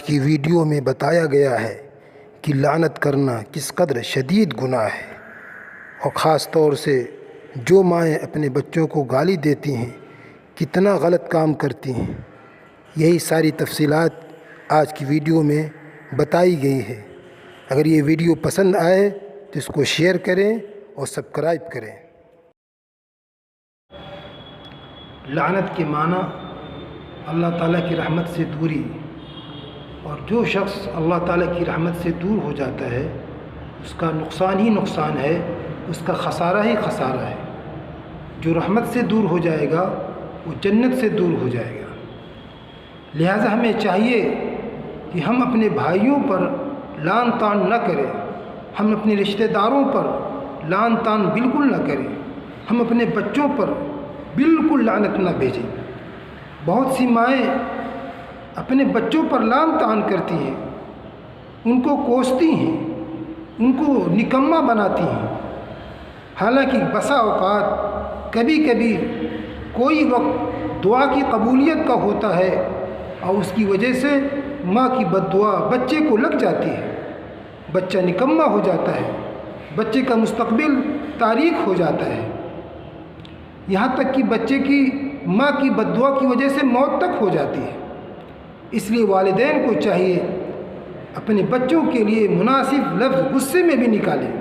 کی ویڈیو میں بتایا گیا ہے کہ لعنت کرنا کس قدر شدید گناہ ہے، اور خاص طور سے جو مائیں اپنے بچوں کو گالی دیتی ہیں کتنا غلط کام کرتی ہیں۔ یہی ساری تفصیلات آج کی ویڈیو میں بتائی گئی ہے۔ اگر یہ ویڈیو پسند آئے تو اس کو شیئر کریں اور سبسکرائب کریں۔ لعنت کے معنی اللہ تعالیٰ کی رحمت سے دوری، اور جو شخص اللہ تعالیٰ کی رحمت سے دور ہو جاتا ہے اس کا نقصان ہی نقصان ہے، اس کا خسارہ ہی خسارہ ہے۔ جو رحمت سے دور ہو جائے گا وہ جنت سے دور ہو جائے گا۔ لہٰذا ہمیں چاہیے کہ ہم اپنے بھائیوں پر لعن طعن نہ کریں، ہم اپنے رشتہ داروں پر لعن طعن بالکل نہ کریں، ہم اپنے بچوں پر بالکل لعنت نہ بھیجیں۔ بہت سی مائیں اپنے بچوں پر لعن طعن کرتی ہیں، ان کو کوستی ہیں، ان کو نکما بناتی ہیں، حالانکہ بسا اوقات کبھی کبھی کوئی وقت دعا کی قبولیت کا ہوتا ہے اور اس کی وجہ سے ماں کی بد دعا بچے کو لگ جاتی ہے، بچہ نکما ہو جاتا ہے، بچے کا مستقبل تاریک ہو جاتا ہے، یہاں تک کہ بچے کی ماں کی بد دعا کی وجہ سے موت تک ہو جاتی ہے۔ اس لیے والدین کو چاہیے اپنے بچوں کے لیے مناسب لفظ غصے میں بھی نکالیں۔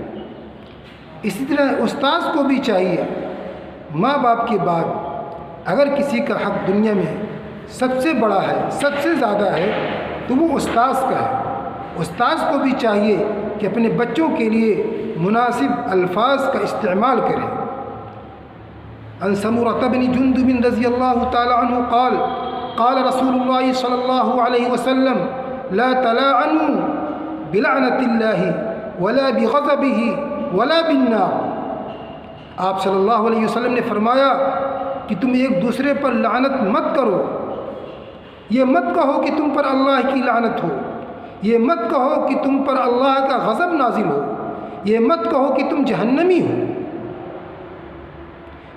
اسی طرح استاذ کو بھی چاہیے، ماں باپ کے بعد اگر کسی کا حق دنیا میں سب سے بڑا ہے، سب سے زیادہ ہے، تو وہ استاذ کا ہے۔ استاذ کو بھی چاہیے کہ اپنے بچوں کے لیے مناسب الفاظ کا استعمال کریں۔ عن سمرة بن جندب رضی اللہ تعالی عنہ قال قال رسول اللہ صلی اللہ علیہ وسلم لا تلاعنوا بلعنت اللہ ولا بغضبہ ولا بالنار۔ آپ صلی اللہ علیہ وسلم نے فرمایا کہ تم ایک دوسرے پر لعنت مت کرو، یہ مت کہو کہ تم پر اللہ کی لعنت ہو، یہ مت کہو کہ تم پر اللہ کا غضب نازل ہو، یہ مت کہو کہ تم جہنمی ہو۔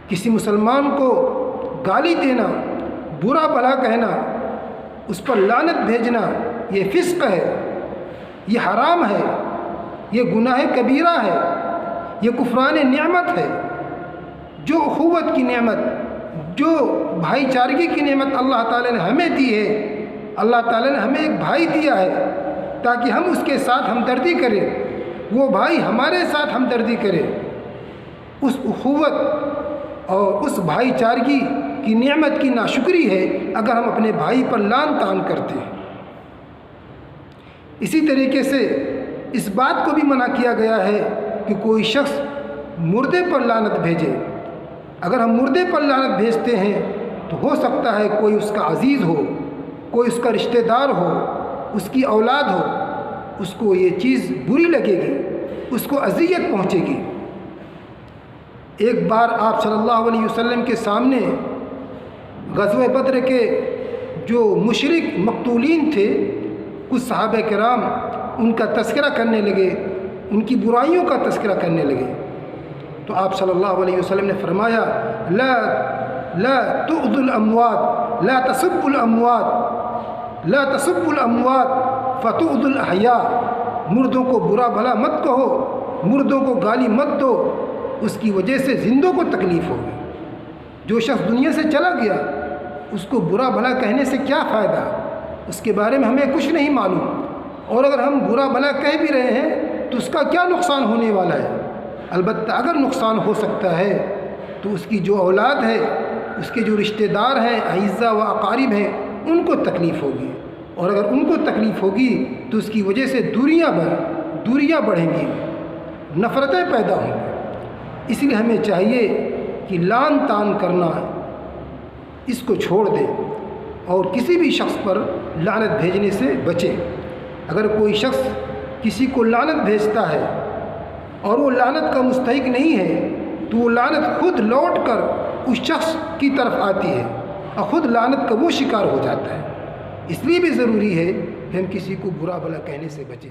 کسی مسلمان کو گالی دینا، برا بھلا کہنا، اس پر لعنت بھیجنا یہ فسق ہے، یہ حرام ہے، یہ گناہ کبیرہ ہے، یہ کفران نعمت ہے۔ جو اخوت کی نعمت، جو بھائی چارگی کی نعمت اللہ تعالیٰ نے ہمیں دی ہے، اللہ تعالیٰ نے ہمیں ایک بھائی دیا ہے تاکہ ہم اس کے ساتھ ہمدردی کریں، وہ بھائی ہمارے ساتھ ہمدردی کرے۔ اس اخوت اور اس بھائی چارگی کی نعمت کی ناشکری ہے اگر ہم اپنے بھائی پر لعن طعن کرتے ہیں۔ اسی طریقے سے اس بات کو بھی منع کیا گیا ہے کہ کوئی شخص مردے پر لعنت بھیجے۔ اگر ہم مردے پر لعنت بھیجتے ہیں تو ہو سکتا ہے کوئی اس کا عزیز ہو، کوئی اس کا رشتہ دار ہو، اس کی اولاد ہو، اس کو یہ چیز بری لگے گی، اس کو اذیت پہنچے گی۔ ایک بار آپ صلی اللہ علیہ وسلم کے سامنے غزوہ بدر کے جو مشرک مقتولین تھے، کچھ صحابہ کرام ان کا تذکرہ کرنے لگے، ان کی برائیوں کا تذکرہ کرنے لگے، تو آپ صلی اللہ علیہ وسلم نے فرمایا لا تؤذوا الاموات، لا تسبوا الاموات، لا تسبوا الاموات فتؤذوا الاحیاء۔ مردوں کو برا بھلا مت کہو، مردوں کو گالی مت دو، اس کی وجہ سے زندوں کو تکلیف ہوگی۔ جو شخص دنیا سے چلا گیا اس کو برا بھلا کہنے سے کیا فائدہ، اس کے بارے میں ہمیں کچھ نہیں معلوم، اور اگر ہم برا بھلا کہہ بھی رہے ہیں تو اس کا کیا نقصان ہونے والا ہے۔ البتہ اگر نقصان ہو سکتا ہے تو اس کی جو اولاد ہے، اس کے جو رشتہ دار ہیں، اعزاء و اقارب ہیں، ان کو تکلیف ہوگی، اور اگر ان کو تکلیف ہوگی تو اس کی وجہ سے دوریاں بڑھیں گی، نفرتیں پیدا ہوں گی۔ اس لیے ہمیں چاہیے کہ لعن طعن کرنا اس کو چھوڑ دیں اور کسی بھی شخص پر لعنت بھیجنے سے بچیں۔ اگر کوئی شخص کسی کو لعنت بھیجتا ہے اور وہ لعنت کا مستحق نہیں ہے تو وہ لعنت خود لوٹ کر اس شخص کی طرف آتی ہے اور خود لعنت کا وہ شکار ہو جاتا ہے۔ اس لیے بھی ضروری ہے کہ ہم کسی کو برا بھلا کہنے سے بچیں۔